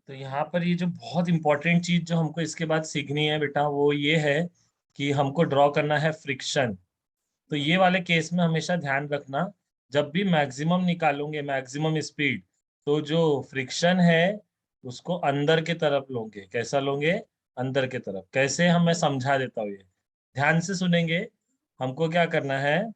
तो यहाँ पर ये जो बहुत इंपॉर्टेंट चीज जो हमको इसके बाद सीखनी है बेटा, वो ये है कि हमको ड्रॉ करना है फ्रिक्शन। तो ये वाले केस में हमेशा ध्यान रखना, जब भी मैक्सिमम निकालोगे, मैक्सिमम स्पीड, तो जो फ्रिक्शन है उसको अंदर के तरफ लोगे। कैसा लोगे? अंदर के तरफ। कैसे? हम मैं समझा देता हूँ, ये ध्यान से सुनेंगे। हमको क्या करना है,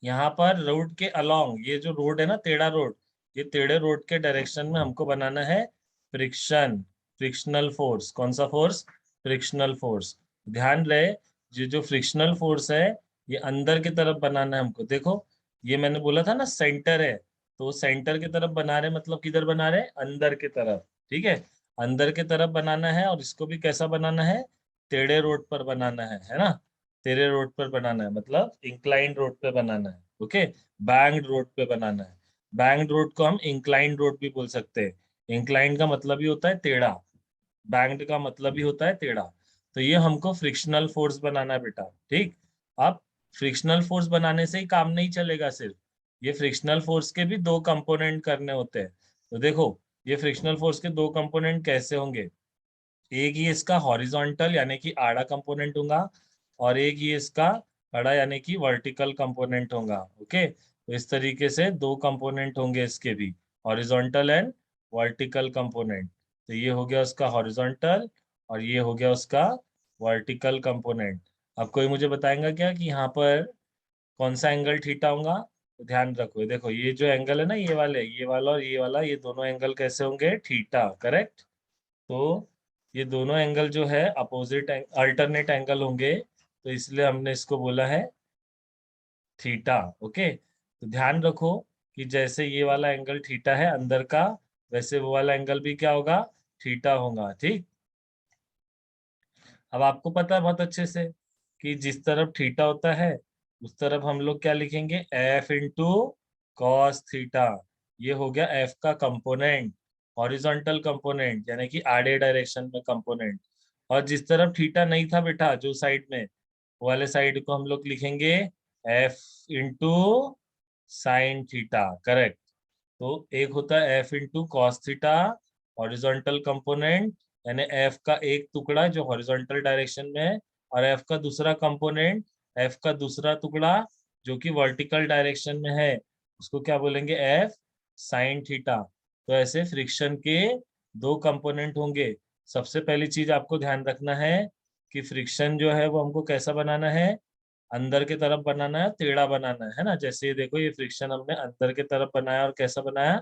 यहाँ पर रोड के अलोंग, ये जो रोड है ना, टेढ़ा रोड, ये टेढ़े रोड के डायरेक्शन में हमको बनाना है फ्रिक्शन, फ्रिक्शनल फोर्स। कौन सा फोर्स? Frictional force. ध्यान रहे, ये जो फ्रिक्शनल फोर्स है ये अंदर की तरफ बनाना है हमको। देखो, ये मैंने बोला था ना सेंटर है, तो सेंटर की तरफ बना रहे, मतलब किधर बना रहे? अंदर की तरफ। ठीक है, अंदर की तरफ बनाना है। और इसको भी कैसा बनाना है? टेढ़े रोड पर बनाना है ना। तेरे रोड पर बनाना है, मतलब इंक्लाइंड रोड पे बनाना है। ओके, बैंक्ड रोड पे बनाना है। बैंक्ड रोड को हम इंक्लाइंड रोड भी बोल सकते हैं। इंक्लाइंड का मतलब ही होता है टेढ़ा, बैंक्ड का मतलब ही होता है टेढ़ा। तो ये हमको फ्रिक्शनल फोर्स बनाना है बेटा। ठीक, अब फ्रिक्शनल फोर्स बनाने से ही काम नहीं चलेगा सिर्फ, ये फ्रिक्शनल फोर्स के भी दो कंपोनेंट करने होते हैं। तो देखो, ये फ्रिक्शनल फोर्स के दो कंपोनेंट कैसे होंगे। एक ये इसका हॉरिजॉन्टल यानी कि आड़ा कंपोनेंट होगा, और एक ये इसका खड़ा यानी कि वर्टिकल कंपोनेंट होगा। ओके, तो इस तरीके से दो कंपोनेंट होंगे इसके भी, हॉरिजॉन्टल एंड वर्टिकल कंपोनेंट। तो ये हो गया उसका हॉरिजॉन्टल, और ये हो गया उसका वर्टिकल कंपोनेंट। अब कोई मुझे बताएगा क्या कि यहाँ पर कौन सा एंगल थीटा होगा? तो ध्यान रखो, ये देखो, ये जो एंगल है ना, ये वाले, ये वाला और ये वाला, ये दोनों एंगल कैसे होंगे? थीटा। करेक्ट। तो ये दोनों एंगल जो है अपोजिट अल्टरनेट एंगल होंगे, तो इसलिए हमने इसको बोला है थीटा। ओके, तो ध्यान रखो कि जैसे ये वाला एंगल थीटा है अंदर का, वैसे वो वाला एंगल भी क्या होगा? थीटा होगा। ठीक, अब आपको पता है बहुत अच्छे से कि जिस तरफ थीटा होता है उस तरफ हम लोग क्या लिखेंगे? F into cos theta. ये हो गया एफ का कंपोनेंट, हॉरिजॉन्टल कंपोनेंट यानी कि आड़े डायरेक्शन में कंपोनेंट। और जिस तरफ थीटा नहीं था बेटा, जो साइड में, वो वाले साइड को हम लोग लिखेंगे F into sine theta. Correct. तो एक होता है F into cos theta, horizontal component, यानी एफ का एक टुकड़ा जो हॉरिजॉन्टल डायरेक्शन में है, और एफ का दूसरा कंपोनेंट, एफ का दूसरा टुकड़ा जो कि वर्टिकल डायरेक्शन में है, उसको क्या बोलेंगे? F sine theta. तो ऐसे फ्रिक्शन के दो कंपोनेंट होंगे। सबसे पहली चीज आपको ध्यान रखना है कि फ्रिक्शन जो है वो हमको कैसा बनाना है? अंदर की तरफ बनाना है, टेढ़ा बनाना है ना। जैसे ये देखो, ये फ्रिक्शन हमने अंदर की तरफ बनाया, और कैसा बनाया?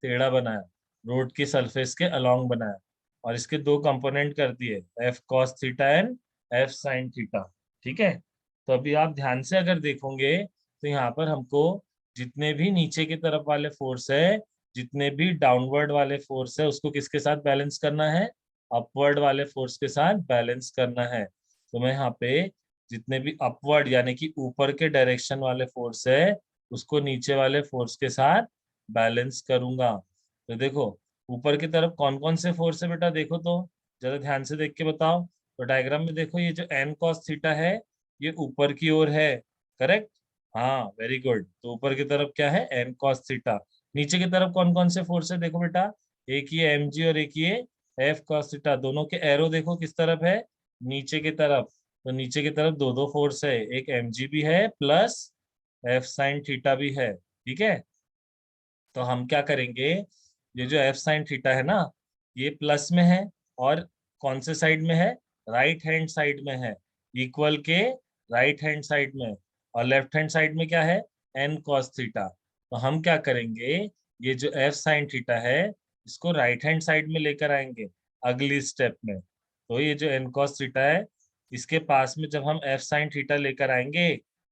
टेढ़ा बनाया, रोड की सरफेस के अलोंग बनाया। और इसके दो कंपोनेंट कर दिए, F cos theta and F sine theta. ठीक है, तो अभी आप ध्यान से अगर देखोगे तो यहाँ पर हमको जितने भी नीचे की तरफ वाले फोर्स है, जितने भी डाउनवर्ड वाले फोर्स है, उसको किसके साथ बैलेंस करना है? अपवर्ड वाले फोर्स के साथ बैलेंस करना है। तो मैं यहाँ पे जितने भी अपवर्ड यानी कि ऊपर के डायरेक्शन वाले फोर्स है, उसको नीचे वाले फोर्स के साथ बैलेंस करूंगा। तो देखो, ऊपर की तरफ कौन कौन से फोर्स है बेटा? देखो तो, जरा ध्यान से देख के बताओ। तो डायग्राम में देखो, ये जो एन कॉस थीटा है ये ऊपर की ओर है। करेक्ट, हाँ, वेरी गुड। तो ऊपर की तरफ क्या है? N cos theta. नीचे की तरफ कौन कौन से फोर्स है? देखो बेटा, एक ये एम जी और एक ये एफ कॉस थीटा। दोनों के एरो देखो किस तरफ है? नीचे की तरफ। तो नीचे की तरफ दो दो फोर्स है, एक एम जी भी है प्लस एफ साइन थीटा भी है। ठीक है, तो हम क्या करेंगे, ये जो एफ साइन थीटा है ना, ये प्लस में है, और कौन से साइड में है? राइट हैंड साइड में है, इक्वल के राइट हैंड साइड में। और लेफ्ट हैंड साइड में क्या है? N cos theta. तो हम क्या करेंगे, ये जो एफ साइन थीटा है इसको राइट हैंड साइड में लेकर आएंगे अगली स्टेप में। तो ये जो एन कॉस थीटा है, इसके पास में जब हम एफ साइन थीटा लेकर आएंगे,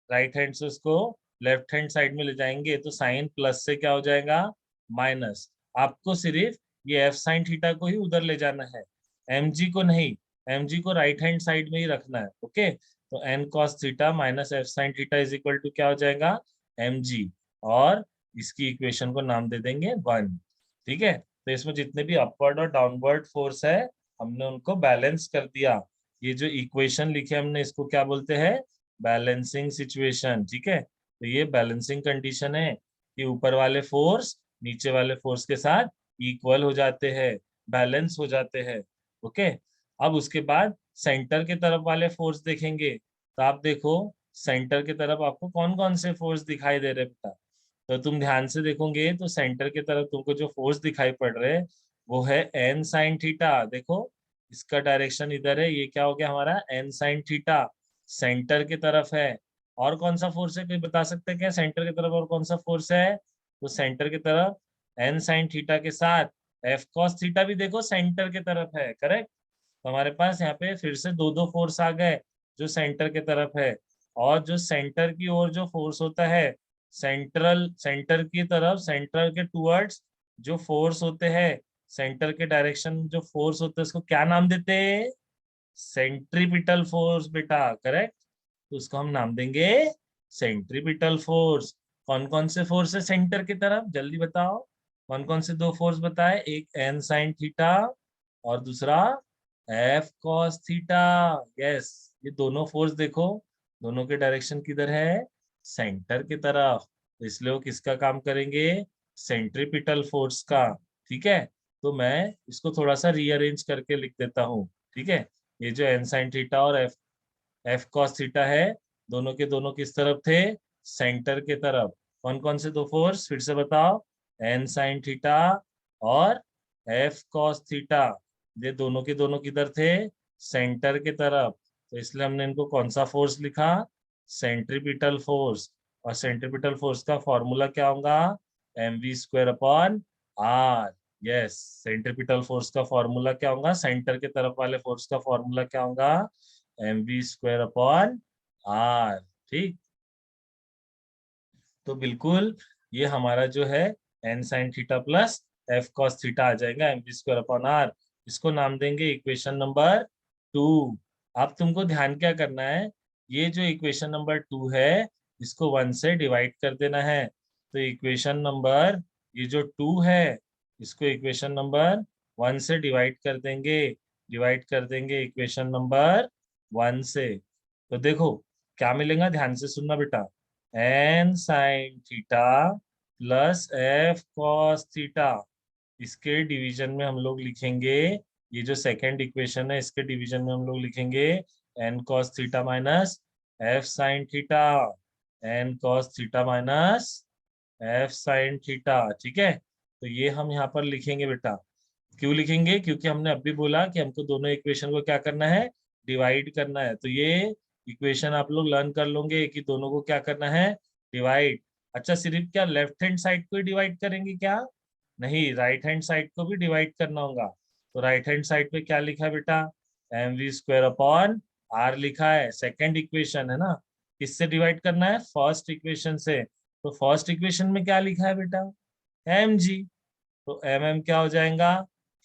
राइट हैंड से उसको लेफ्ट हैंड साइड में ले जाएंगे, तो साइन प्लस से क्या हो जाएगा? माइनस। आपको सिर्फ ये एफ साइन थीटा को ही उधर ले जाना है, एम जी को नहीं। एम जी को राइट हैंड साइड में ही रखना है। ओके, तो N cos theta minus F sine theta is equal to क्या हो जाएगा? M G. और इसकी इक्वेशन को नाम दे देंगे 1। ठीक है, तो इसमें जितने भी अपवर्ड और डाउनवर्ड फोर्स है हमने उनको बैलेंस कर दिया। ये जो इक्वेशन लिखे हमने इसको क्या बोलते हैं? Balancing situation. ठीक है, तो ये बैलेंसिंग कंडीशन है कि ऊपर वाले फोर्स नीचे वाले फोर्स के साथ इक्वल हो जाते हैं। बैलेंस हो जाते हैं। ओके, अब उसके बाद सेंटर के तरफ वाले फोर्स देखेंगे, तो आप देखो सेंटर की तरफ आपको कौन कौन से फोर्स दिखाई दे रहे हैं बेटा। तो तुम ध्यान से देखोगे तो सेंटर की तरफ तुमको जो फोर्स दिखाई पड़ रहे हैं वो है एन साइन थीटा। देखो इसका डायरेक्शन इधर है, ये क्या हो गया हमारा एन साइन थीटा, सेंटर की तरफ है। और कौन सा फोर्स है, कोई बता सकते हैं क्या सेंटर की तरफ और कौन सा फोर्स है? तो सेंटर की तरफ एन साइन थीटा के साथ एफ कॉस थीटा भी देखो सेंटर की तरफ है, करेक्ट। तो हमारे पास यहाँ पे फिर से दो दो फोर्स आ गए जो सेंटर की तरफ है। और जो सेंटर की ओर जो फोर्स होता है, सेंटर की तरफ, सेंटर के टुवर्ड्स जो फोर्स होते हैं, सेंटर के डायरेक्शन जो फोर्स होते हैं उसको क्या नाम देते हैं? सेंट्रीपिटल फोर्स बेटा, करेक्ट। तो उसको हम नाम देंगे सेंट्रीपिटल फोर्स। कौन कौन से फोर्स है सेंटर की तरफ, जल्दी बताओ। कौन कौन से दो फोर्स बताए? एक एन साइन थीटा और दूसरा एफ कॉस थीटा। यस, ये दोनों फोर्स देखो, दोनों के डायरेक्शन किधर है? सेंटर की तरफ। तो इसलिए वो किसका काम करेंगे? सेंट्रीपिटल फोर्स का। ठीक है, तो मैं इसको थोड़ा सा रीअरेंज करके लिख देता हूँ। ठीक है, ये जो एन साइन थीटा और एफ एफ कॉस थीटा है, दोनों के दोनों किस तरफ थे? सेंटर के तरफ। कौन कौन से दो फोर्स फिर से बताओ? एन साइन थीटा और एफ कॉस थीटा, ये दोनों के दोनों किधर थे? सेंटर के तरफ। तो इसलिए हमने इनको कौन सा फोर्स लिखा? Centripetal force. और सेंट्रीपिटल फोर्स का फॉर्मूला क्या होगा? mv² upon r। Yes, centripetal force का फॉर्मूला क्या होगा? सेंटर के तरफ वाले फोर्स का फॉर्मूला क्या होगा? mv² upon r। ठीक, तो बिल्कुल ये हमारा जो है N sine theta plus F cos theta आ जाएगा mv²/r। इसको नाम देंगे इक्वेशन नंबर 2। अब तुमको ध्यान क्या करना है, ये जो इक्वेशन नंबर 2 है इसको 1 से डिवाइड कर देना है। तो इक्वेशन नंबर, ये जो 2 है इसको इक्वेशन नंबर 1 से डिवाइड कर देंगे। डिवाइड कर देंगे इक्वेशन नंबर 1 से, तो देखो क्या मिलेगा, ध्यान से सुनना बेटा। N sine theta plus F cos theta, इसके डिवीजन में हम लोग लिखेंगे, ये जो सेकंड इक्वेशन है इसके डिवीजन में हम लोग लिखेंगे N cos theta minus F sine theta. N cos theta minus F sine theta. ठीक है, तो ये हम यहाँ पर लिखेंगे बेटा। क्यों लिखेंगे? क्योंकि हमने अभी बोला कि हमको दोनों इक्वेशन को क्या करना है? डिवाइड करना है। तो ये इक्वेशन आप लोग लर्न कर लोगे कि दोनों को क्या करना है? डिवाइड। अच्छा, सिर्फ क्या लेफ्ट हैंड साइड को ही डिवाइड करेंगे क्या? नहीं, राइट हैंड साइड को भी डिवाइड करना होगा। तो राइट हैंड साइड पे क्या लिखा है बेटा? mv² अपॉन r लिखा है, सेकेंड इक्वेशन है ना। किससे डिवाइड करना है? फर्स्ट इक्वेशन से। तो फर्स्ट इक्वेशन में क्या लिखा है बेटा? mg। तो एम क्या हो जाएगा?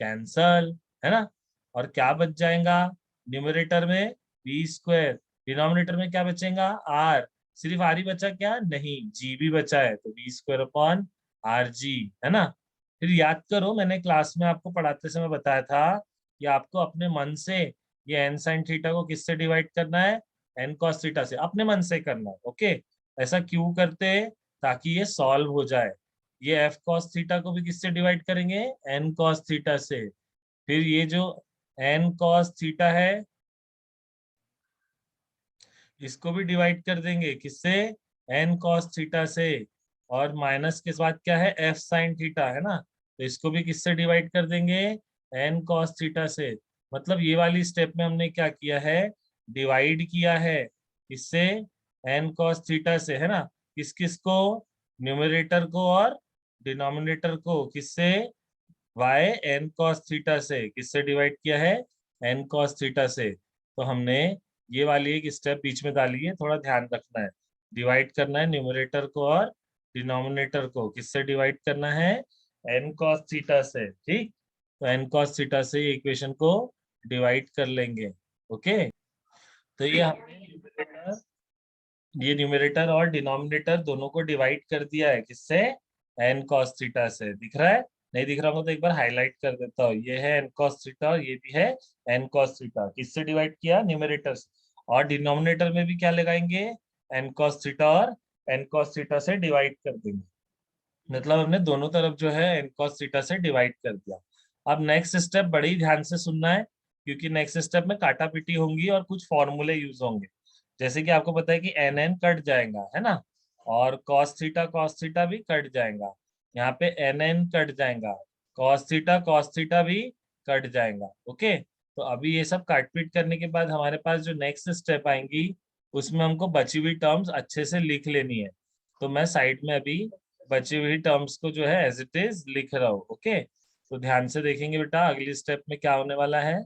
कैंसल, है ना। और क्या बच जाएगा न्यूमरेटर में? b²। डिनोमिनेटर में क्या बचेगा? r। सिर्फ r ही बचा क्या? नहीं, g भी बचा है, तो b²/rg, है ना। फिर याद करो, मैंने क्लास में आपको पढ़ाते समय बताया था कि आपको अपने मन से ये एन साइन थीटा को किससे डिवाइड करना है? एन कॉस थीटा से, अपने मन से करना है। ओके, ऐसा क्यों करते हैं? ताकि ये सॉल्व हो जाए। ये एफ कॉस थीटा को भी किससे डिवाइड करेंगे? एन कॉस थीटा से। फिर ये जो एन कॉस थीटा है इसको भी डिवाइड कर देंगे, किससे? एन कॉस थीटा से। और माइनस के बाद क्या है? एफ साइन थीटा, है ना। तो इसको भी किससे डिवाइड कर देंगे? एन कॉस थीटा से। मतलब ये वाली स्टेप में हमने क्या किया है? डिवाइड किया है। किससे? एन कॉस थीटा से, है ना। किस किस को? न्यूमरेटर को और डिनोमिनेटर को। किससे? वाई एन कॉस थीटा से। किससे डिवाइड किया है? एन कॉस थीटा से। तो हमने ये वाली एक स्टेप बीच में डाली है, थोड़ा ध्यान रखना है। डिवाइड करना है न्यूमरेटर को और डिनोमिनेटर को। किससे डिवाइड करना है? एन कॉस थीटा से। ठीक, तो एन कॉस थीटा से ये इक्वेशन को डिवाइड कर लेंगे। ओके, तो ये हमने न्यूमरेटर और डिनोमिनेटर दोनों को डिवाइड कर दिया है। किससे? एन कॉस थीटा से। दिख रहा है? नहीं दिख रहा हो तो एक बार हाईलाइट कर देता हूँ। ये है एन कॉस थीटा और ये भी है एन कॉस थीटा। किससे डिवाइड किया? न्यूमरेटर से। और डिनोमिनेटर में भी क्या लगाएंगे? एन कॉस थीटा और एन कॉस थीटा से डिवाइड कर देंगे। मतलब हमने दोनों तरफ जो है एन कॉस थीटा से डिवाइड कर दिया। अब नेक्स्ट स्टेप बड़ी ही ध्यान से सुनना है, क्योंकि नेक्स्ट स्टेप में काटा पीटी होंगी और कुछ फॉर्मूले यूज होंगे। जैसे कि आपको पता है कि एन एन कट जाएगा, है ना, और कॉस थीटा भी कट जाएगा। यहाँ पे एन एन कट जाएगा, कॉस थीटा भी कट जाएगा। ओके, तो अभी ये सब काट पीट करने के बाद हमारे पास जो नेक्स्ट स्टेप आएंगी, उसमें हमको बची हुई टर्म्स अच्छे से लिख लेनी है। तो मैं साइड में अभी बची हुई टर्म्स को जो है एज इट इज लिख रहा हूँ। ओके, तो ध्यान से देखेंगे बेटा अगली स्टेप में क्या होने वाला है।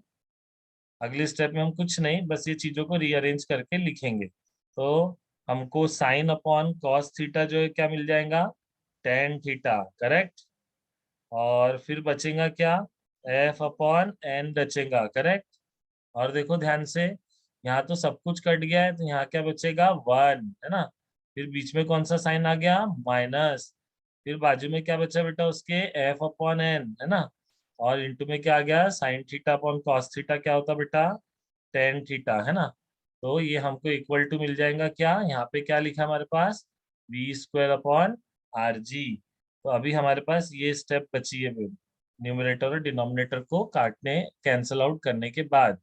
अगली स्टेप में हम कुछ नहीं, बस ये चीजों को रीअरेंज करके लिखेंगे। तो हमको साइन अपॉन कॉस थीटा जो है क्या मिल जाएगा, टेन थीटा, करेक्ट। और फिर बचेगा क्या, एफ अपॉन एन बचेगा, करेक्ट। और देखो ध्यान से, यहाँ तो सब कुछ कट गया है, तो यहाँ क्या बचेगा, वन, है ना। फिर बीच में कौन सा साइन आ गया, माइनस। फिर बाजू में क्या बचा बेटा उसके, एफ अपॉन एन, है ना। और इंटू में क्या आ गया, sign theta upon cos theta क्या होता बेटा, टेन थीटा, है ना। तो ये हमको इक्वल टू मिल जाएगा क्या, यहाँ पे क्या लिखा हमारे पास, B square upon R G. तो अभी हमारे पास ये स्टेप बची है, न्यूमरेटर और डिनोमिनेटर को काटने कैंसल आउट करने के बाद।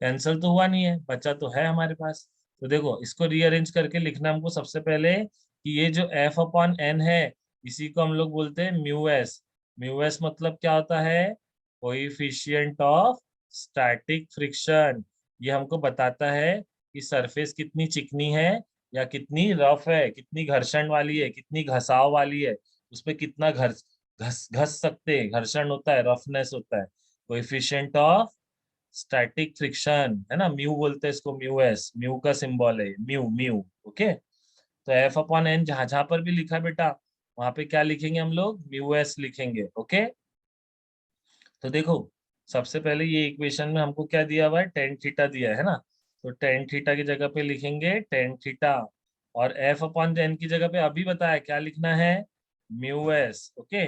कैंसिल तो हुआ नहीं है, बचा तो है हमारे पास। तो देखो इसको रीअरेंज करके लिखना हमको सबसे पहले कि ये जो एफ अपॉन एन है, इसी को हम लोग बोलते हैं म्यू एस। म्यू एस मतलब क्या होता है, कोइफिशिएंट ऑफ स्टैटिक फ्रिक्शन। ये हमको बताता है कि सरफेस कितनी चिकनी है या कितनी रफ है, कितनी घर्षण वाली है, कितनी घसाव वाली है, उसमें कितना घस घस घस सकते हैं, घर्षण होता है, रफनेस होता है। कोइफिशिएंट ऑफ स्टैटिक फ्रिक्शन, है ना, म्यू बोलते हैं इसको, म्यू एस, म्यू का सिंबल है म्यू, म्यू। ओके, तो एफ अपॉन एन जहां जहां पर भी लिखा बेटा, वहां पे क्या लिखेंगे हम लोग, म्यू एस लिखेंगे। ओके, तो देखो सबसे पहले ये इक्वेशन में हमको क्या दिया हुआ है, टेन थीटा दिया है ना। तो टेन थीटा की जगह पे लिखेंगे टेन थीटा, और एफ अपॉन एन की जगह पे अभी बताया क्या लिखना है, म्यू एस। ओके,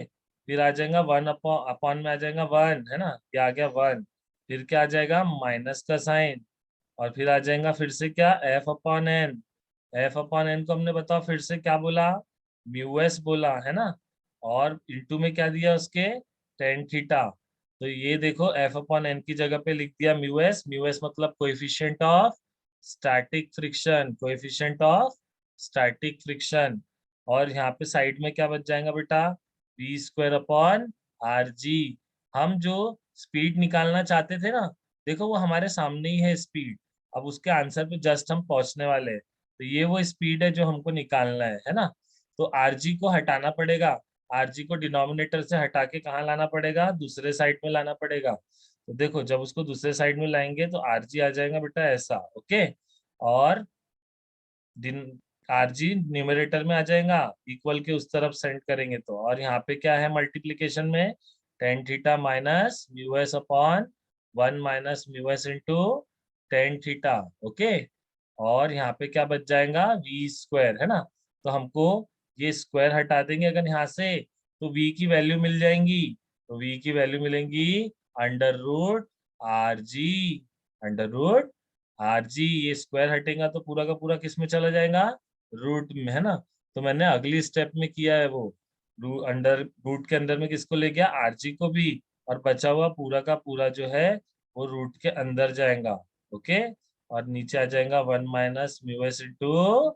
फिर आ जाएगा वन अपॉन अपॉन में आ जाएगा वन, है ना, ये आ गया वन। फिर क्या आ जाएगा, माइनस का साइन। और फिर आ जाएगा फिर से क्या, F upon N. F upon N को हमने बताओ फिर से क्या बोला, म्यू एस बोला, है ना। और इंटू में क्या दिया उसके, टेन थीटा। तो ये देखो एफ अपॉन एन की जगह पे लिख दिया म्यू एस। म्यू एस मतलब coefficient of static friction, coefficient of static friction. और यहाँ पे साइड में क्या बच जाएगा बेटा, B square upon R G. हम जो स्पीड निकालना चाहते थे ना, देखो वो हमारे सामने ही है स्पीड। अब उसके आंसर पे जस्ट हम पहुंचने वाले हैं। तो ये वो स्पीड है जो हमको निकालना है ना। तो आरजी को हटाना पड़ेगा, आरजी को डिनोमिनेटर से हटा के कहाँ लाना पड़ेगा, दूसरे साइड में लाना पड़ेगा। तो देखो जब उसको दूसरे साइड में लाएंगे तो आरजी आ जाएगा बेटा ऐसा। ओके, और दिन आरजी न्यूमरेटर में आ जाएगा, इक्वल के उस तरफ सेंड करेंगे तो। और यहाँ पे क्या है मल्टीप्लीकेशन में, tan theta minus mu S upon one minus mu S into tan theta. Okay, और यहाँ पे क्या बच जाएगा, वी स्क्वायर, है ना। तो हमको ये स्क्वायर हटा देंगे अगर यहाँ से, तो वी की वैल्यू मिल जाएंगी। तो वी की वैल्यू मिलेंगी under root R G, under root R G. ये स्क्वायर हटेगा तो पूरा का पूरा किस में चला जाएगा, रूट में, है ना। तो मैंने अगली स्टेप में किया है वो, अंडर रूट के अंदर में किसको ले गया, आर जी को भी, और बचा हुआ पूरा का पूरा जो है वो रूट के अंदर जाएगा। ओके, और नीचे आ जाएगा one minus mu S into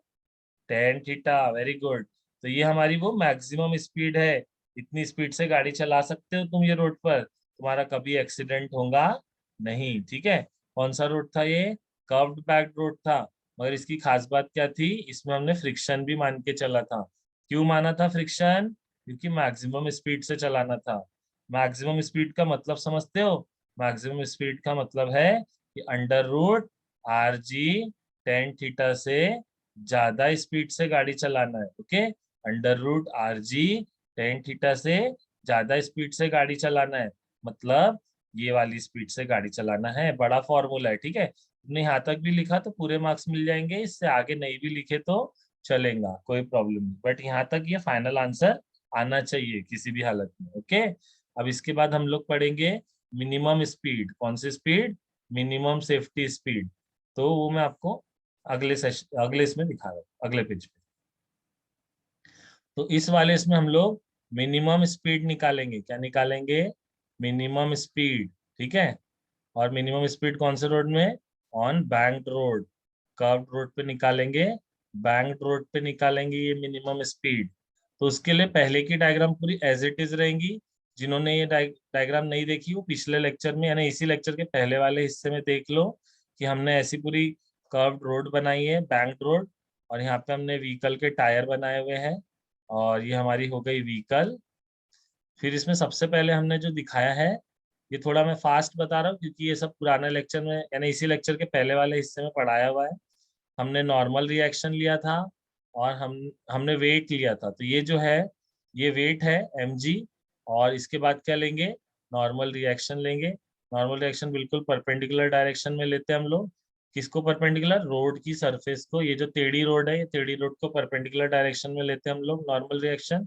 tan theta. Very good. तो ये हमारी वो मैक्सिमम स्पीड है, इतनी स्पीड से गाड़ी चला सकते हो तुम ये रोड पर, तुम्हारा कभी एक्सीडेंट होगा नहीं। ठीक है, कौन सा रोड था ये, कर्व्ड बैक रोड था। मगर इसकी खास बात क्या थी, इसमें हमने फ्रिक्शन भी मान के चला था। क्यों माना था फ्रिक्शन, क्योंकि मैक्सिमम स्पीड से चलाना था। मैक्सिमम स्पीड का मतलब समझते हो, मैक्सिमम स्पीड का मतलब है कि under root R G tan theta से ज्यादा स्पीड से गाड़ी चलाना है। Okay, under root R G tan theta से ज्यादा स्पीड से गाड़ी चलाना है, मतलब ये वाली स्पीड से गाड़ी चलाना है। बड़ा फॉर्मूला है, ठीक है। तुमने यहाँ तक भी लिखा तो पूरे मार्क्स मिल जाएंगे, इससे आगे नहीं भी लिखे तो चलेगा, कोई प्रॉब्लम नहीं। बट यहाँ तक ये फाइनल आंसर आना चाहिए किसी भी हालत में। ओके, अब इसके बाद हम लोग पढ़ेंगे मिनिमम स्पीड। कौन सी स्पीड, मिनिमम सेफ्टी स्पीड। तो वो मैं आपको अगले सेशन अगले इसमें दिखा रहा हूँ, अगले पेज पे। तो इस वाले इसमें हम लोग मिनिमम स्पीड निकालेंगे, क्या निकालेंगे, मिनिमम स्पीड, ठीक है। और मिनिमम स्पीड कौन से रोड में? On banked road, curved road पे निकालेंगे, बैंक्ड रोड पे निकालेंगे ये मिनिमम स्पीड। तो उसके लिए पहले की डायग्राम पूरी एज इट इज रहेंगी। जिन्होंने ये डायग्राम नहीं देखी वो पिछले लेक्चर में यानी इसी लेक्चर के पहले वाले हिस्से में देख लो कि हमने ऐसी पूरी कर्व्ड रोड बनाई है, बैंक्ड रोड। और यहाँ पे हमने व्हीकल के टायर बनाए हुए हैं, और ये हमारी हो गई व्हीकल। फिर इसमें सबसे पहले हमने जो दिखाया है, ये थोड़ा मैं फास्ट बता रहा हूँ क्योंकि ये सब पुराने लेक्चर में यानी इसी लेक्चर के पहले वाले हिस्से में पढ़ाया हुआ है। हमने नॉर्मल रिएक्शन लिया था, और हमने वेट लिया था। तो ये जो है, ये वेट है mg। और इसके बाद क्या लेंगे? नॉर्मल रिएक्शन लेंगे। नॉर्मल रिएक्शन बिल्कुल परपेंडिकुलर डायरेक्शन में लेते हैं हम लोग। किसको परपेंडिकुलर? रोड की सरफेस को। ये जो टेढ़ी रोड है, ये टेढ़ी रोड को परपेंडिकुलर डायरेक्शन में लेते हैं हम लोग नॉर्मल रिएक्शन।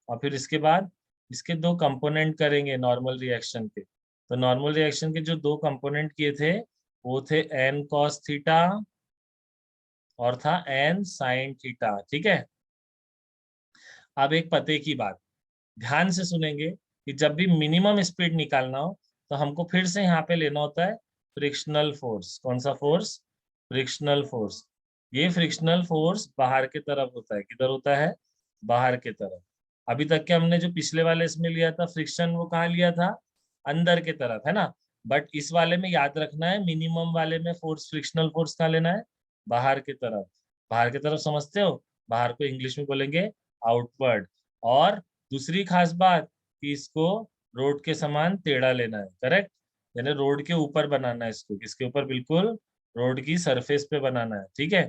और फिर इसके बाद इसके दो कंपोनेंट करेंगे नॉर्मल रिएक्शन के। तो नॉर्मल रिएक्शन के जो दो कंपोनेंट किए थे वो थे n cos थीटा और था n sin थीटा, ठीक है। अब एक पते की बात ध्यान से सुनेंगे कि जब भी मिनिमम स्पीड निकालना हो तो हमको फिर से यहाँ पे लेना होता है फ्रिक्शनल फोर्स। कौन सा फोर्स? Frictional force. ये फ्रिक्शनल फोर्स बाहर की तरफ होता है। किधर होता है? बाहर की तरफ। अभी तक के हमने जो पिछले वाले इसमें लिया था फ्रिक्शन, वो कहाँ लिया था? अंदर की तरफ, है ना। बट इस वाले में याद रखना है, मिनिमम वाले में फोर्स, फ्रिक्शनल फोर्स कहाँ लेना है? बाहर की तरफ। बाहर की तरफ समझते हो? बाहर को इंग्लिश में बोलेंगे आउटवर्ड। और दूसरी खास बात कि इसको रोड के समान टेढ़ा लेना है, करेक्ट। यानी रोड के ऊपर बनाना है इसको। किसके ऊपर? बिल्कुल रोड की सरफेस पे बनाना है, ठीक है।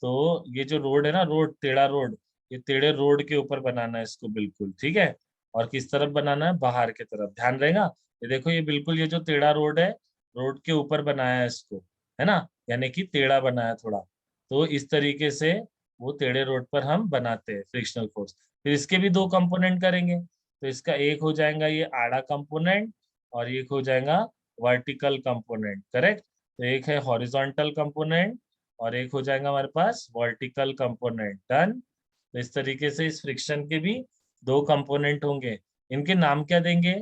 तो ये जो रोड है ना, रोड टेढ़ा रोड, ये टेढ़े रोड के ऊपर बनाना है इसको, बिल्कुल ठीक है। और किस तरफ बनाना है? बाहर की तरफ। ध्यान रहेगा। ये देखो, ये बिल्कुल ये जो टेढ़ा रोड है, रोड के ऊपर बनाया है इसको, है ना। यानी कि टेढ़ा बनाया थोड़ा। तो इस तरीके से वो टेढ़े रोड पर हम बनाते हैं फ्रिक्शनल फोर्स। फिर इसके भी दो कंपोनेंट करेंगे। तो इसका एक हो जाएगा ये आड़ा कंपोनेंट, और एक हो जाएगा वर्टिकल कंपोनेंट, करेक्ट। तो एक है हॉरिजॉन्टल कंपोनेंट और एक हो जाएगा हमारे पास वर्टिकल कंपोनेंट। डन। तो इस तरीके से इस फ्रिक्शन के भी दो कंपोनेंट होंगे। इनके नाम क्या देंगे?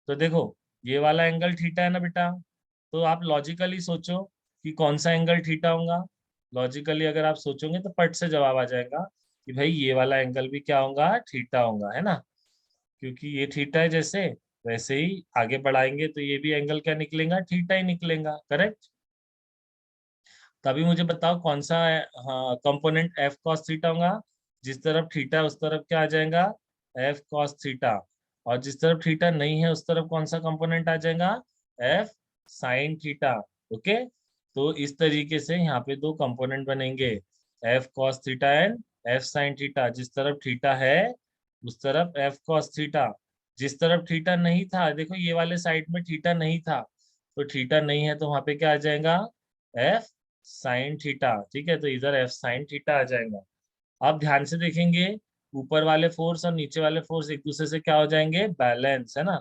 तो देखो, ये वाला एंगल थीटा है ना बेटा, तो आप लॉजिकली सोचो कि कौन सा एंगल थीटा होगा। लॉजिकली अगर आप सोचोगे तो पट से जवाब आ जाएगा कि भाई ये वाला एंगल भी क्या होगा? थीटा होगा, है ना। क्योंकि ये थीटा है जैसे, वैसे ही आगे बढ़ाएंगे तो ये भी एंगल क्या निकलेगा? थीटा ही निकलेगा, करेक्ट। तभी मुझे बताओ कौन सा कंपोनेंट एफ कॉस थीटा होगा? जिस तरफ थीटा है उस तरफ क्या आ जाएगा? F cos theta. और जिस तरफ थीटा नहीं है उस तरफ कौन सा कंपोनेंट आ जाएगा? F sine theta. ओके। तो इस तरीके से यहाँ पे दो कंपोनेंट बनेंगे, F cos theta and F sine theta. जिस तरफ थीटा है उस तरफ एफ कॉस थीटा। जिस तरफ थीटा नहीं था, देखो ये वाले साइड में थीटा नहीं था, तो थीटा नहीं है तो वहां पे क्या आ जाएगा? एफ साइन थीटा, ठीक है। तो इधर एफ साइन थीटा आ जाएगा। अब ध्यान से देखेंगे, ऊपर वाले फोर्स और नीचे वाले फोर्स एक दूसरे से क्या हो जाएंगे? बैलेंस, है ना।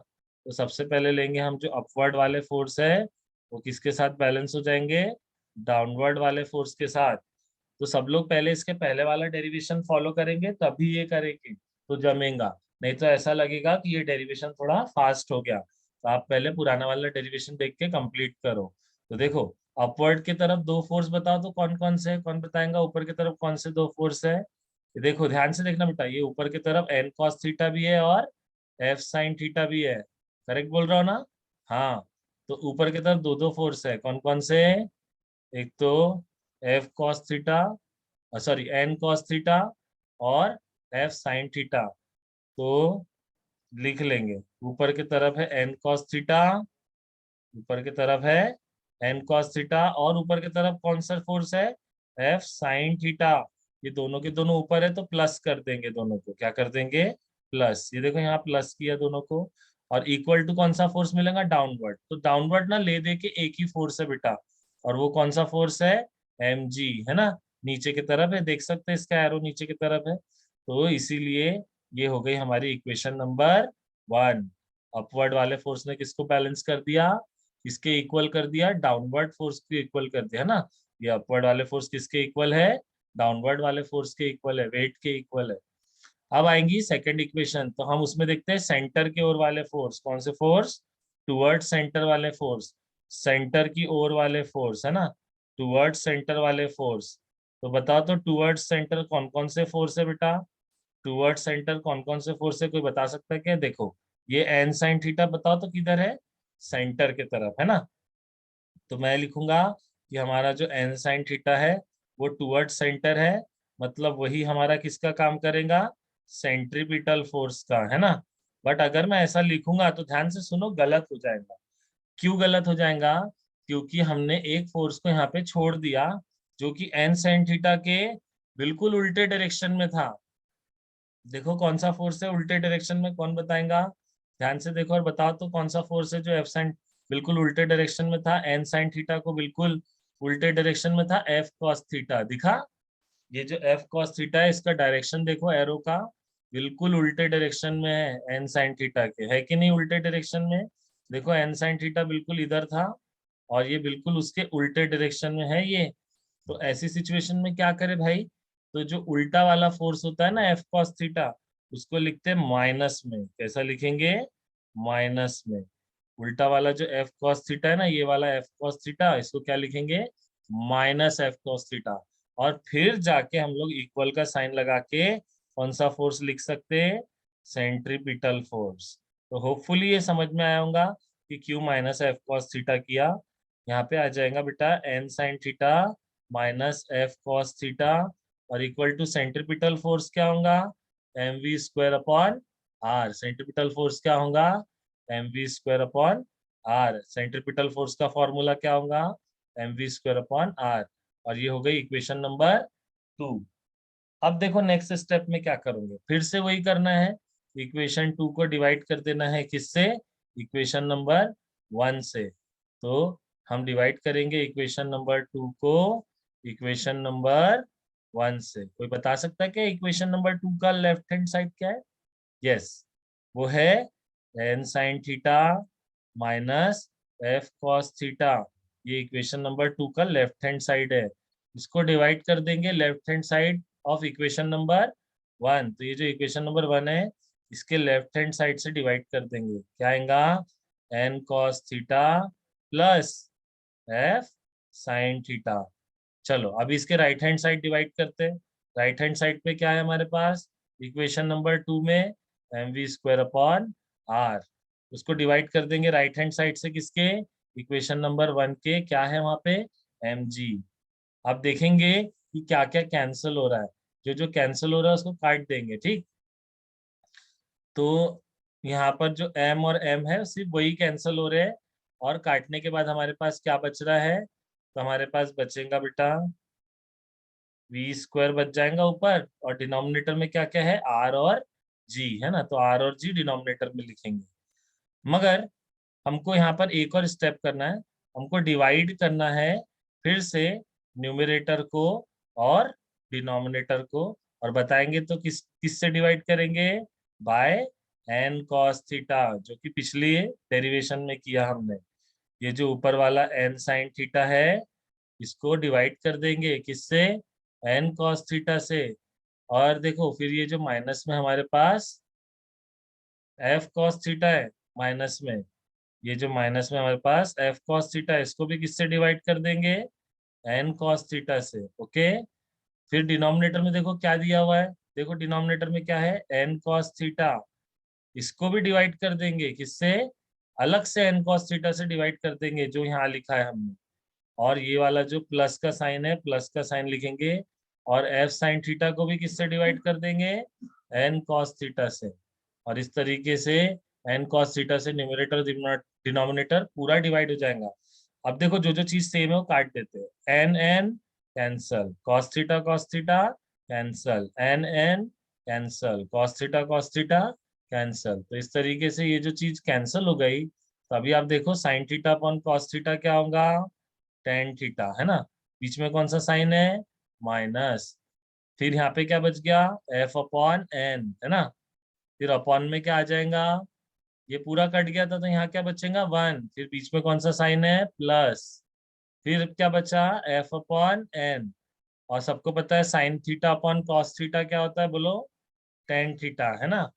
तो सबसे पहले लेंगे हम जो अपवर्ड वाले फोर्स है, वो किसके साथ बैलेंस हो जाएंगे? डाउनवर्ड वाले फोर्स के साथ। तो सब लोग पहले इसके पहले वाला डेरिवेशन फॉलो करेंगे तभी ये करेंगे तो जमेगा। नहीं तो ऐसा लगेगा कि ये डेरिवेशन थोड़ा फास्ट हो गया। तो आप पहले पुराना वाला डेरिवेशन देख के कंप्लीट करो। तो देखो, अपवर्ड की तरफ दो फोर्स बताओ तो कौन कौन से है? कौन बताएगा ऊपर की तरफ कौन से दो फोर्स है? ये देखो, ध्यान से देखना बेटा, ये ऊपर की तरफ एन कॉस थीटा भी है और एफ साइन थीटा भी है। करेक्ट बोल रहा हूँ ना? हाँ। तो ऊपर की तरफ दो दो फोर्स है, कौन कौन से? एक तो F cos theta, sorry N cos theta, और एफ साइन थीटा। तो लिख लेंगे, ऊपर की तरफ है एन कॉस थीटा, ऊपर की तरफ है एन कॉस थीटा, और ऊपर की तरफ कौन सा फोर्स है? F sine theta. ये दोनों के दोनों ऊपर है तो प्लस कर देंगे, दोनों को क्या कर देंगे? प्लस। ये देखो यहाँ प्लस किया दोनों को। और इक्वल टू कौन सा फोर्स मिलेगा? डाउनवर्ड। तो डाउनवर्ड ना ले दे के एक ही फोर्स है बेटा, और वो कौन सा फोर्स है? एम जी, है ना। नीचे की तरफ है, देख सकते हैं इसका एरो नीचे की तरफ है। तो इसीलिए ये हो गई हमारी इक्वेशन नंबर 1। अपवर्ड वाले फोर्स ने किसको बैलेंस कर दिया? किसके इक्वल कर दिया? डाउनवर्ड फोर्स के इक्वल कर दिया, है ना। ये अपवर्ड वाले फोर्स किसके इक्वल है? डाउनवर्ड वाले फोर्स के इक्वल है, वेट के इक्वल है। अब आएंगी सेकंड इक्वेशन, तो हम उसमें देखते हैं सेंटर के ओर वाले फोर्स। कौन से फोर्स? टुवर्ड्स सेंटर वाले फोर्स, सेंटर की ओर वाले फोर्स है ना, टुवर्ड्स सेंटर वाले फोर्स। तो बताओ तो टुवर्ड्स सेंटर कौन कौन से फोर्स है बेटा, टुवर्ड्स सेंटर कौन कौन से फोर्स है, कोई बता सकता है क्या? देखो ये एन साइन थीटा बताओ तो किधर है, सेंटर की तरफ है ना। तो मैं लिखूंगा कि हमारा जो एन साइन थीटा है वो टुवर्ड सेंटर है, मतलब वही हमारा किसका काम करेगा, सेंट्रीपिटल फोर्स का, है ना। बट अगर मैं ऐसा लिखूंगा तो ध्यान से सुनो, गलत हो जाएगा। क्यों गलत हो जाएगा? क्योंकि हमने एक फोर्स को यहाँ पे छोड़ दिया जो कि एन साइन थीटा के बिल्कुल उल्टे डायरेक्शन में था। देखो कौन सा फोर्स है उल्टे डायरेक्शन में, कौन बताएगा? ध्यान से देखो और बताओ तो कौन सा फोर्स है जो एफ साइन बिल्कुल उल्टे डायरेक्शन में था, एन साइन थीटा को बिल्कुल उल्टे डायरेक्शन में था, एफ कॉस थीटा। दिखा, ये जो एफ कॉस थीटा है इसका डायरेक्शन देखो एरो का, बिल्कुल उल्टे डायरेक्शन में है एन साइन थीटा के, है कि नहीं उल्टे डायरेक्शन में? देखो एन साइन थीटा बिल्कुल इधर था और ये बिल्कुल उसके उल्टे डायरेक्शन में है ये। तो ऐसी सिचुएशन में क्या करे भाई, तो जो उल्टा वाला फोर्स होता है ना एफ कॉस थीटा, उसको लिखते हैं माइनस में। कैसा लिखेंगे? माइनस में। उल्टा वाला जो एफ कॉस थीटा है ना, ये वाला एफ कॉस थीटा, इसको क्या लिखेंगे? Minus F cos theta. और फिर जाके हम लोग इक्वल का साइन लगा के कौन सा फोर्स लिख सकते हैं? Centripetal force. तो होपफुली ये समझ में आया होगा कि क्यों माइनस एफ कॉस थीटा किया। यहाँ पे आ जाएगा बेटा N sine theta minus F cos theta और इक्वल टू सेंट्रीपिटल फोर्स क्या होगा? M V square upon R. Centripetal force क्या होगा? M V square upon R. Centripetal force का फॉर्मूला क्या होगा? M V square upon R. और ये हो गई इक्वेशन नंबर 2। अब देखो नेक्स्ट स्टेप में क्या करोगे, फिर से वही करना है, इक्वेशन 2 को डिवाइड कर देना है किससे? इक्वेशन नंबर 1 से। तो हम डिवाइड करेंगे इक्वेशन नंबर 2 को इक्वेशन नंबर 1 से। कोई बता सकता है क्या इक्वेशन नंबर 2 का लेफ्ट हैंड साइड क्या है? यस, वो है N sine theta minus F cos theta. ये इक्वेशन नंबर 2 का लेफ्ट हैंड साइड है। इसको डिवाइड कर देंगे left hand side of equation number 1। तो ये जो इक्वेशन नंबर 1 है इसके लेफ्ट हैंड साइड से डिवाइड कर देंगे, क्या आएगा? N cos theta plus F sine theta. चलो अभी इसके राइट हैंड साइड डिवाइड करते हैं। राइट हैंड साइड पे क्या है हमारे पास इक्वेशन नंबर 2 में? M V square upon R. उसको डिवाइड कर देंगे राइट हैंड साइड से किसके? इक्वेशन नंबर 1 के, क्या है वहां पे? M G. अब देखेंगे कि क्या क्या कैंसिल हो रहा है, जो जो कैंसिल हो रहा है उसको काट देंगे, ठीक। तो यहाँ पर जो m और m है सिर्फ वही कैंसिल हो रहे हैं, और काटने के बाद हमारे पास क्या बच रहा है? तो हमारे पास बचेगा बेटा वी स्क्वायर बच जाएगा ऊपर, और डिनोमिनेटर में क्या क्या है? r और g है ना, तो r और g डिनोमिनेटर में लिखेंगे। मगर हमको यहाँ पर एक और स्टेप करना है, हमको डिवाइड करना है फिर से न्यूमरेटर को और डिनोमिनेटर को, और बताएंगे तो किस से डिवाइड करेंगे? बाय एन कॉस थीटा, जो कि पिछली डेरिवेशन में किया हमने। ये जो ऊपर वाला एन साइन थीटा है इसको डिवाइड कर देंगे किससे? एन कॉस थीटा से। और देखो फिर ये जो माइनस में हमारे पास एफ कॉस थीटा है माइनस में, ये जो माइनस में हमारे पास एफ कॉस थीटा है इसको भी किससे डिवाइड कर देंगे? एन कॉस थीटा से। ओके, फिर डिनोमिनेटर में देखो क्या दिया हुआ है, देखो डिनोमिनेटर में क्या है? N cos theta. इसको भी डिवाइड कर देंगे किससे? अलग से एन कॉस थीटा से डिवाइड कर देंगे, जो यहाँ लिखा है हमने। और ये वाला जो प्लस का साइन है, प्लस का साइन लिखेंगे, और एफ साइन थीटा को भी किससे डिवाइड कर देंगे? एन कॉस थीटा से। और इस तरीके से एन कॉस थीटा से न्यूमरेटर डिनोमिनेटर पूरा डिवाइड हो जाएगा। अब देखो जो जो चीज सेम है वो काट देते हैं, N N cancel, cos theta cancel, N N cancel, cos theta cancel. तो इस तरीके से ये जो चीज कैंसल हो गई, तो अभी आप देखो sign theta upon cos theta क्या होगा? टेन थीटा, है ना। बीच में कौन सा साइन है? माइनस। फिर यहाँ पे क्या बच गया? एफ अपॉन एन, है ना। फिर अपॉन में क्या आ जाएगा? ये पूरा कट गया था तो यहाँ क्या बचेगा? 1। फिर बीच में कौन सा साइन है? प्लस। फिर क्या बचा? F upon N. और सबको पता है sine theta upon cos theta क्या होता है, बोलो? टेन थीटा, है ना।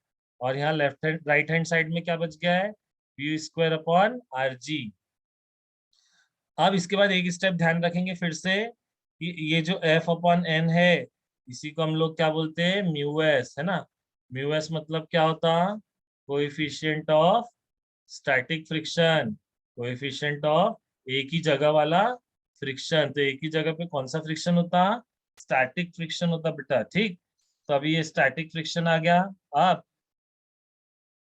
और यहाँ left hand right hand side में क्या बच गया है? V square upon R G. अब इसके बाद एक स्टेप ध्यान रखेंगे फिर से कि ये जो एफ अपॉन एन है इसी को हम लोग क्या बोलते हैं, म्यू एस, है ना। म्यू एस मतलब क्या होता, coefficient of static friction, coefficient of एक ही जगह वाला फ्रिक्शन। तो एक ही जगह पे कौन सा फ्रिक्शन होता, स्टैटिक फ्रिक्शन होता बेटा, ठीक। तो अभी ये स्टैटिक फ्रिक्शन आ गया। अब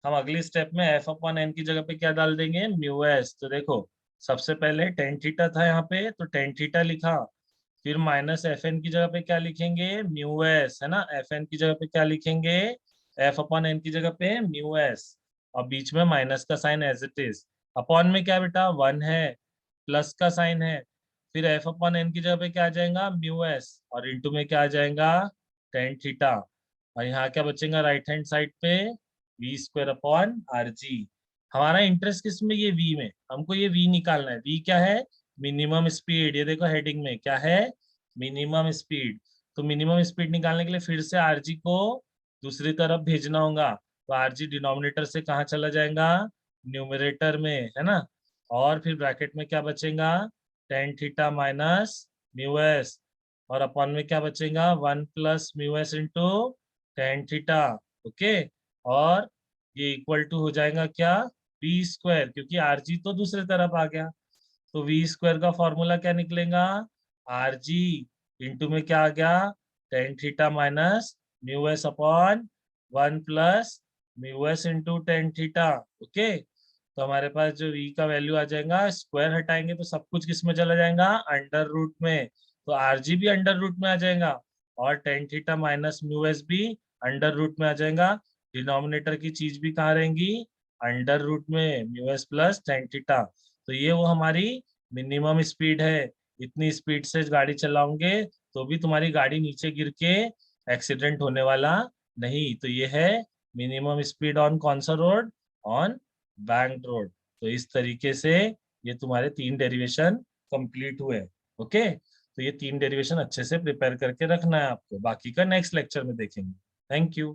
हम अगले स्टेप में एफ अपॉन एन की जगह पे क्या डाल देंगे, म्यू एस। तो देखो सबसे पहले टेन थीटा था यहाँ पे, तो टेन थीटा लिखा, फिर माइनस एफ एन की जगह पे क्या लिखेंगे, म्यू एस, है ना। एफ एन की जगह पे क्या लिखेंगे, एफ अपॉन एन की जगह पे म्यू एस, और बीच में माइनस का sign as it is. Upon में क्या बेटा, वन है, प्लस का साइन है, फिर एफ अपॉन एन की जगह पे क्या आ जाएगा, म्यू एस, और इंटू में क्या आ जाएगा, टेन थीटा। और यहाँ क्या बचेगा राइट हैंड साइड पे, V square upon R G. हमारा इंटरेस्ट किस में, ये वी में, हमको ये वी निकालना है। वी क्या है, मिनिमम स्पीड। ये देखो हेडिंग में क्या है, मिनिमम स्पीड। तो मिनिमम स्पीड निकालने के लिए फिर से आरजी को दूसरी तरफ भेजना होगा। तो आरजी डिनोमिनेटर से कहाँ चला जाएगा, न्यूमरेटर में, है ना। और फिर ब्रैकेट में क्या बचेगा, tan theta minus mu S, और अपॉन में क्या बचेगा, one plus mu S into tan theta. Okay, और ये इक्वल टू हो जाएगा क्या, वी स्क्वायर, क्योंकि आरजी तो दूसरी तरफ आ गया। तो वी स्क्वायर का फॉर्मूला क्या निकलेगा, आर जी इंटू में क्या आ गया, tan theta minus mu S upon one plus mu S into tan theta. Okay, तो हमारे पास जो वी का वैल्यू आ जाएगा, स्क्वायर हटाएंगे तो सब कुछ किस में चला जाएगा, अंडर रूट में। तो आर जी भी अंडर रूट में आ जाएगा, और tan theta minus mu S भी अंडर रूट में आ जाएगा। डिनोमिनेटर की चीज भी कहाँ रहेंगी, अंडर रूट में, mu S plus tan theta. तो ये वो हमारी मिनिमम स्पीड है। इतनी स्पीड से गाड़ी चलाओगे तो भी तुम्हारी गाड़ी नीचे गिर के एक्सीडेंट होने वाला नहीं। तो ये है मिनिमम स्पीड ऑन कौन सा रोड, ऑन बैंक रोड। तो इस तरीके से ये तुम्हारे तीन डेरिवेशन कंप्लीट हुए। ओके, तो ये तीन डेरिवेशन अच्छे से प्रिपेयर करके रखना है आपको, बाकी का नेक्स्ट लेक्चर में देखेंगे। Thank you.